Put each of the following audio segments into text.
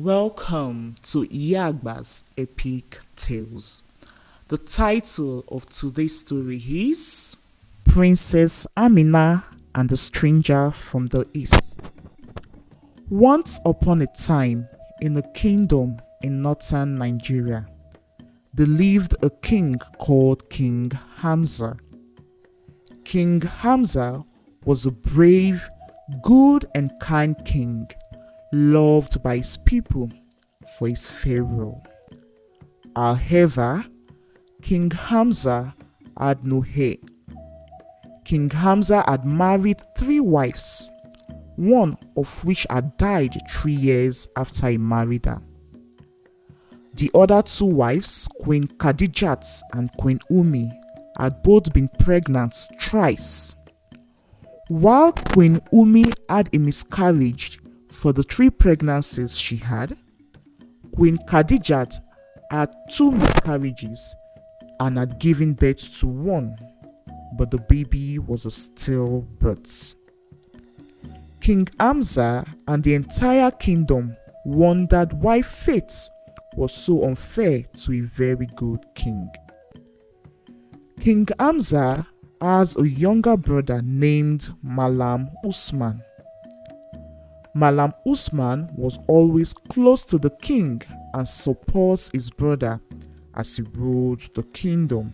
Welcome to Agba's Epic Tales. The title of today's story is Princess Amina and the Stranger from the East. Once upon a time, in a kingdom in northern Nigeria, there lived a king called King Hamzah. King Hamzah was a brave, good and kind king, loved by his people for his pharaoh. However, King Hamzah had no heir. King Hamzah had married 3 wives, one of which had died 3 years after he married her. The other 2 wives, Queen Khadijat and Queen Umi, had both been pregnant thrice. While Queen Umi had a miscarriage for the 3 pregnancies she had, Queen Khadijat had 2 miscarriages and had given birth to 1, but the baby was a stillbirth. King Hamzah and the entire kingdom wondered why fate was so unfair to a very good king. King Hamzah has a younger brother named Malam Usman. Malam Usman was always close to the king and supports his brother as he ruled the kingdom.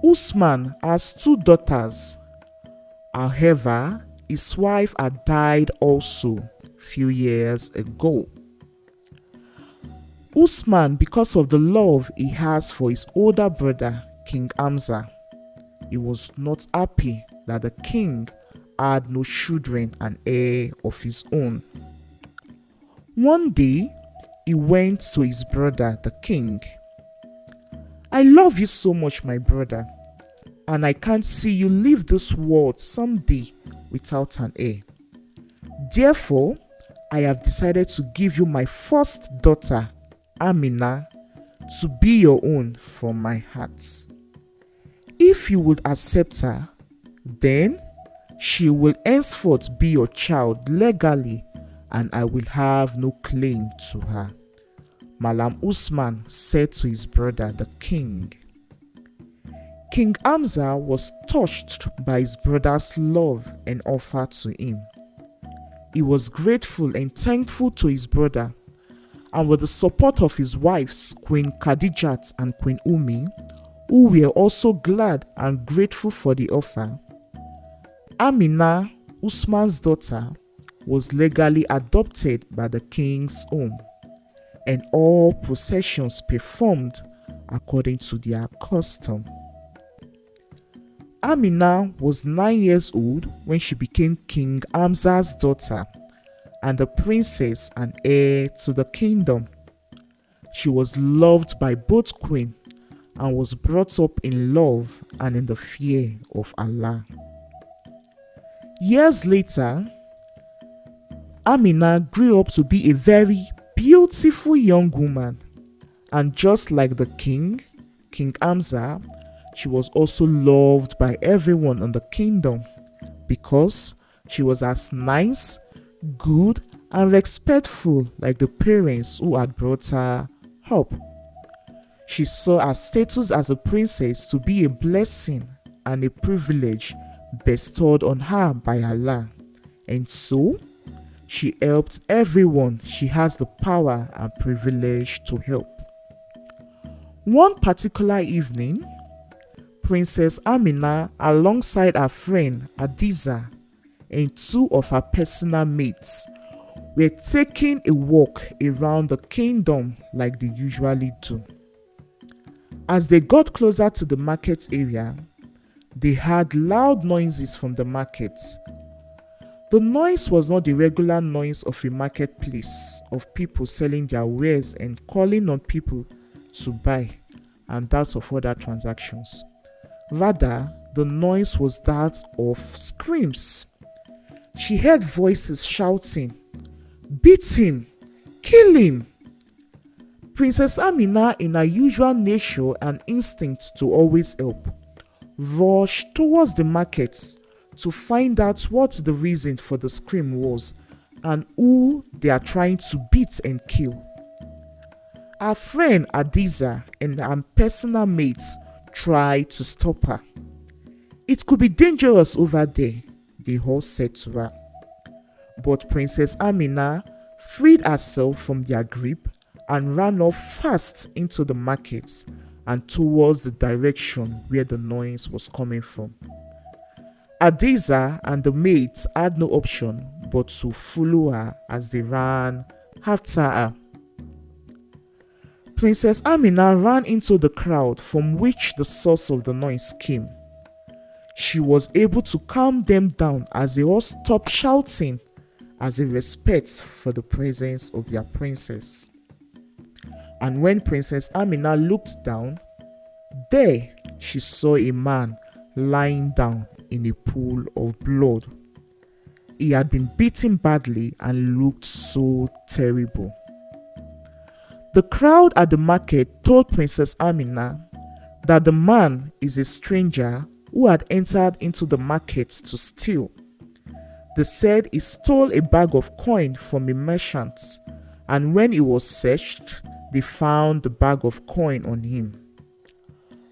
Usman has 2 daughters. However, his wife had died also a few years ago. Usman, because of the love he has for his older brother, King Hamzah, he was not happy that the king had no children and heir of his own. One day, he went to his brother, the king. "I love you so much, my brother, and I can't see you leave this world someday without an heir. Therefore, I have decided to give you my first daughter, Amina, to be your own from my heart. If you would accept her, then she will henceforth be your child legally, and I will have no claim to her," Malam Usman said to his brother the king. King Hamzah was touched by his brother's love and offer to him. He was grateful and thankful to his brother, and with the support of his wives, Queen Khadijat and Queen Umi, who were also glad and grateful for the offer, Amina, Usman's daughter, was legally adopted by the king's home, and all processions performed according to their custom. Amina was 9 years old when she became King Hamzah's daughter and the princess and heir to the kingdom. She was loved by both queens and was brought up in love and in the fear of Allah. Years later, Amina grew up to be a very beautiful young woman, and just like the king, King Hamzah, she was also loved by everyone in the kingdom because she was as nice, good, and respectful like the parents who had brought her up. She saw her status as a princess to be a blessing and a privilege bestowed on her by Allah, and so she helped everyone she has the power and privilege to help. One particular evening, Princess Amina, alongside her friend Hadiza and 2 of her personal mates, were taking a walk around the kingdom like they usually do. As they got closer to the market area, they heard loud noises from the market. The noise was not the regular noise of a marketplace of people selling their wares and calling on people to buy, and that of other transactions. Rather, the noise was that of screams. She heard voices shouting, "Beat him! Kill him!" Princess Amina, in her usual nature and instinct to always help, rushed towards the market to find out what the reason for the scream was and who they are trying to beat and kill. Our friend Adiza and her personal mates try to stop her. It could be dangerous over there, they all said to her. But Princess Amina freed herself from their grip and ran off fast into the markets and towards the direction where the noise was coming from. Adiza and the maids had no option but to follow her as they ran after her. Princess Amina ran into the crowd from which the source of the noise came. She was able to calm them down as they all stopped shouting as a respect for the presence of their princess. And when Princess Amina looked down, there she saw a man lying down in a pool of blood. He had been beaten badly and looked so terrible. The crowd at the market told Princess Amina that the man is a stranger who had entered into the market to steal. They said he stole a bag of coin from a merchant, and when he was searched, they found the bag of coin on him.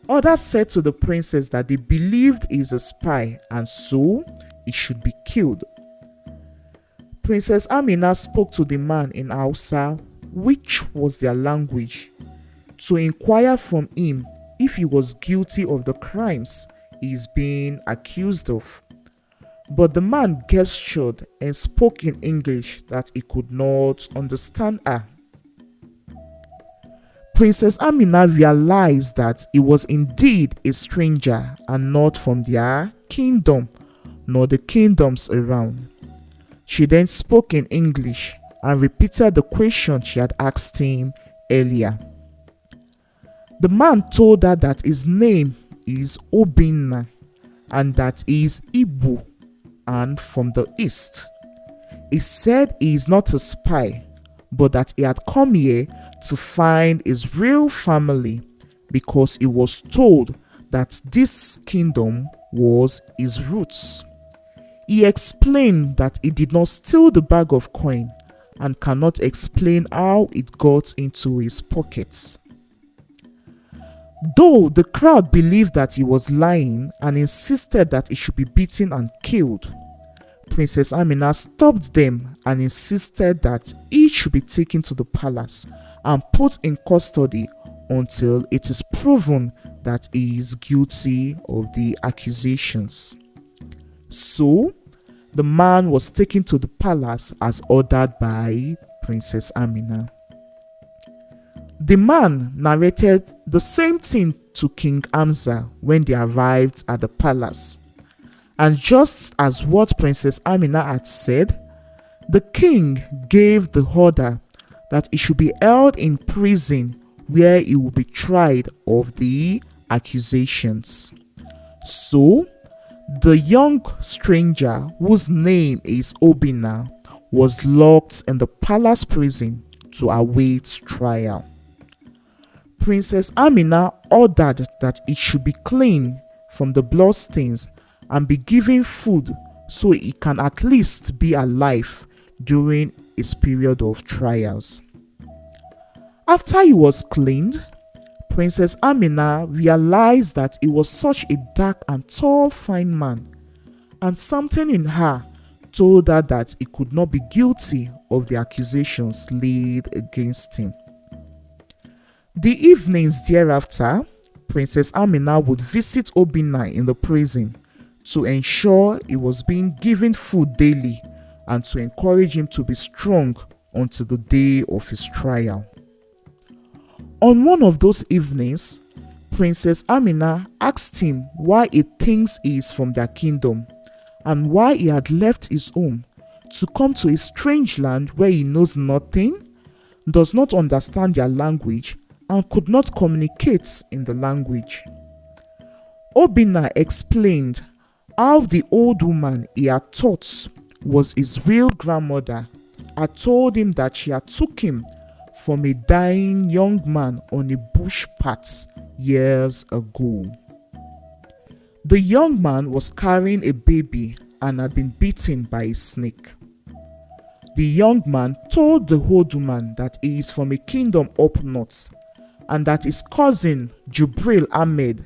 Others said to the princess that they believed he is a spy and so he should be killed. Princess Amina spoke to the man in Hausa, which was their language, to inquire from him if he was guilty of the crimes he is being accused of. But the man gestured and spoke in English that he could not understand her. Princess Amina realized that he was indeed a stranger and not from their kingdom, nor the kingdoms around. She then spoke in English and repeated the question she had asked him earlier. The man told her that his name is Obinna and that he is Igbo and from the east. He said he is not a spy, but that he had come here to find his real family because he was told that this kingdom was his roots. He explained that he did not steal the bag of coin and cannot explain how it got into his pockets. Though the crowd believed that he was lying and insisted that he should be beaten and killed, Princess Amina stopped them and insisted that he should be taken to the palace and put in custody until it is proven that he is guilty of the accusations. So, the man was taken to the palace as ordered by Princess Amina. The man narrated the same thing to King Hamzah when they arrived at the palace. And just as what Princess Amina had said, the king gave the order that he should be held in prison where he will be tried of the accusations. So, the young stranger, whose name is Obinna, was locked in the palace prison to await trial. Princess Amina ordered that he should be cleaned from the bloodstains and be given food so he can at least be alive during his period of trials. After he was cleaned, Princess Amina realized that he was such a dark and tall fine man, and something in her told her that he could not be guilty of the accusations laid against him. The evenings thereafter, Princess Amina would visit Obinna in the prison to ensure he was being given food daily and to encourage him to be strong until the day of his trial. On one of those evenings, Princess Amina asked him why he thinks he is from their kingdom and why he had left his home to come to a strange land where he knows nothing, does not understand their language, and could not communicate in the language. Obinna explained how the old woman he had thought was his real grandmother had told him that she had took him from a dying young man on a bush path years ago. The young man was carrying a baby and had been bitten by a snake. The young man told the old woman that he is from a kingdom up north and that his cousin Jibril Ahmed,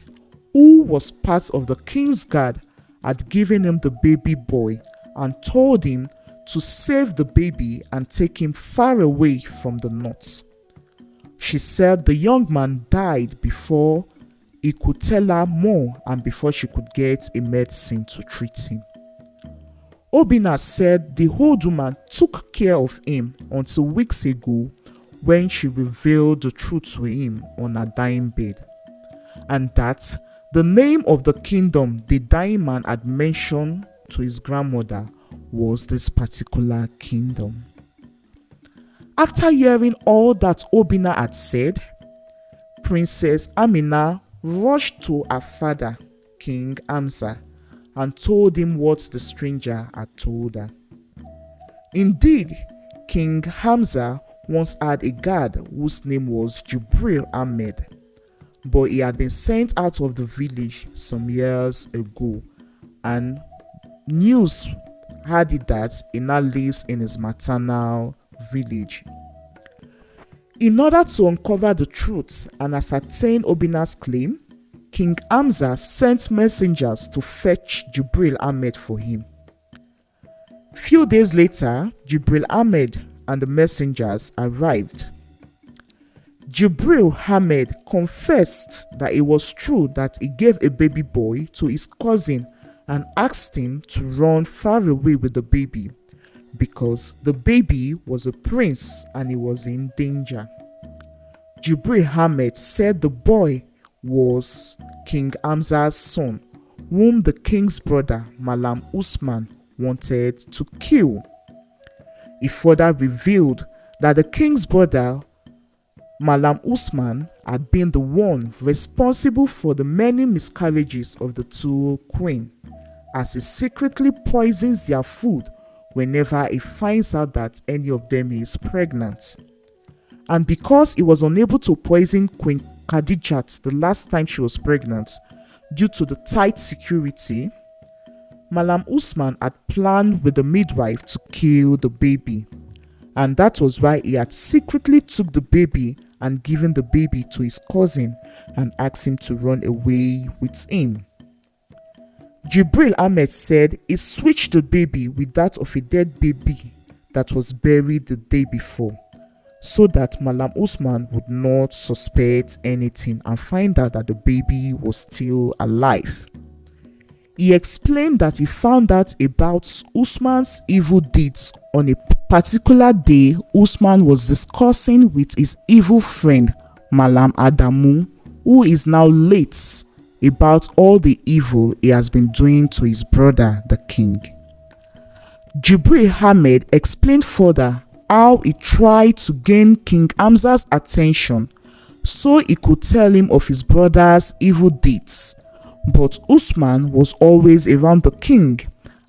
who was part of the king's guard, had given him the baby boy and told him to save the baby and take him far away from the north. She said the young man died before he could tell her more and before she could get a medicine to treat him. Obinna said the old woman took care of him until weeks ago when she revealed the truth to him on her dying bed, and that the name of the kingdom the dying man had mentioned to his grandmother was this particular kingdom. After hearing all that Obinna had said, Princess Amina rushed to her father, King Hamzah, and told him what the stranger had told her. Indeed, King Hamzah once had a guard whose name was Jibril Ahmed, but he had been sent out of the village some years ago, and news had it that he now lives in his maternal village. In order to uncover the truth and ascertain Obinna's claim, King Hamzah sent messengers to fetch Jibril Ahmed for him. Few days later, Jibril Ahmed and the messengers arrived. Jibril Ahmed confessed that it was true that he gave a baby boy to his cousin and asked him to run far away with the baby because the baby was a prince and he was in danger. Jibril Ahmed said the boy was King Hamzah's son, whom the king's brother Malam Usman wanted to kill. He further revealed that the king's brother Malam Usman had been the one responsible for the many miscarriages of the two queens, as he secretly poisons their food whenever he finds out that any of them is pregnant. And because he was unable to poison Queen Khadijat the last time she was pregnant due to the tight security, Malam Usman had planned with the midwife to kill the baby, and that was why he had secretly took the baby and given the baby to his cousin and asked him to run away with him. Jibril Ahmed said he switched the baby with that of a dead baby that was buried the day before, so that Malam Usman would not suspect anything and find out that the baby was still alive. He explained that he found out about Usman's evil deeds on a particular day Usman was discussing with his evil friend Malam Adamu, who is now late, about all the evil he has been doing to his brother the king. Jibril Ahmed explained further how he tried to gain King Hamzah's attention so he could tell him of his brother's evil deeds, but Usman was always around the king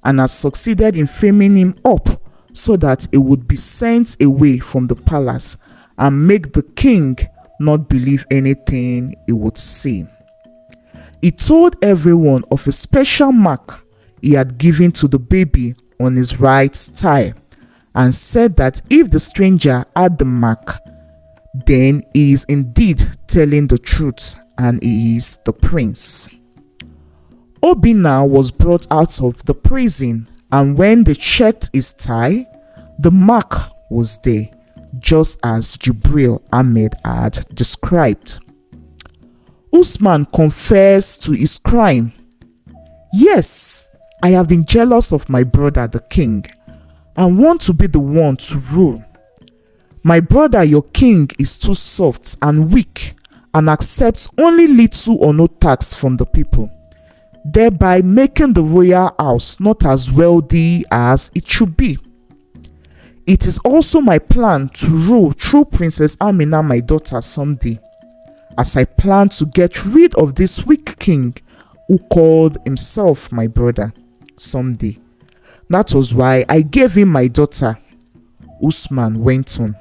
and had succeeded in framing him up so that he would be sent away from the palace and make the king not believe anything he would say. He told everyone of a special mark he had given to the baby on his right thigh, and said that if the stranger had the mark, then he is indeed telling the truth and he is the prince. Obinna was brought out of the prison, and when they checked his thigh, the mark was there, just as Jibril Ahmed had described. Usman confessed to his crime. "Yes, I have been jealous of my brother the king and want to be the one to rule. My brother your king is too soft and weak and accepts only little or no tax from the people, thereby making the royal house not as wealthy as it should be. It is also my plan to rule through Princess Amina, my daughter, someday, as I plan to get rid of this weak king who called himself my brother someday. That was why I gave him my daughter," Usman went on.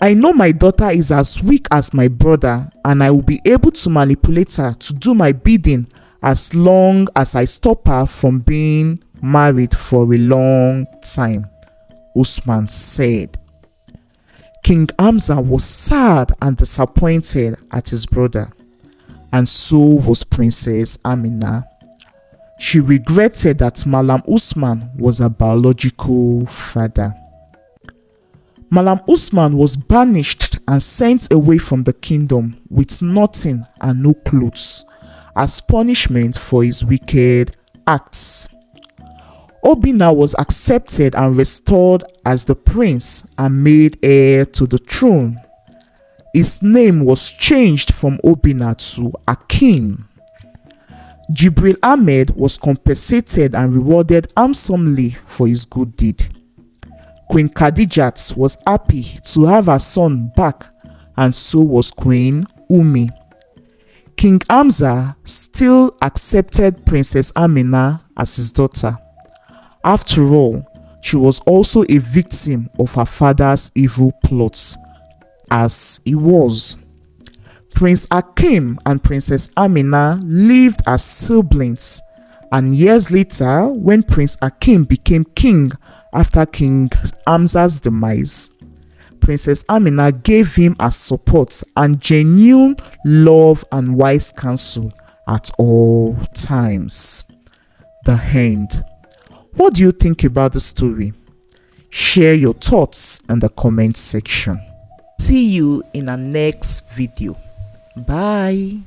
"I know my daughter is as weak as my brother, and I will be able to manipulate her to do my bidding as long as I stop her from being married for a long time," Usman said. King Hamzah was sad and disappointed at his brother, and so was Princess Amina. She regretted that Malam Usman was her biological father. Malam Usman was banished and sent away from the kingdom with nothing and no clothes as punishment for his wicked acts. Obinna was accepted and restored as the prince and made heir to the throne. His name was changed from Obinna to Hakeem. Jibril Ahmed was compensated and rewarded handsomely for his good deed. Queen Khadijat was happy to have her son back, and so was Queen Umi. King Hamzah still accepted Princess Amina as his daughter. After all, she was also a victim of her father's evil plots, as he was. Prince Hakeem and Princess Amina lived as siblings, and years later, when Prince Hakeem became king after King Hamzah's demise, Princess Amina gave him her support and genuine love and wise counsel at all times. The end. What do you think about the story? Share your thoughts in the comment section. See you in our next video. Bye.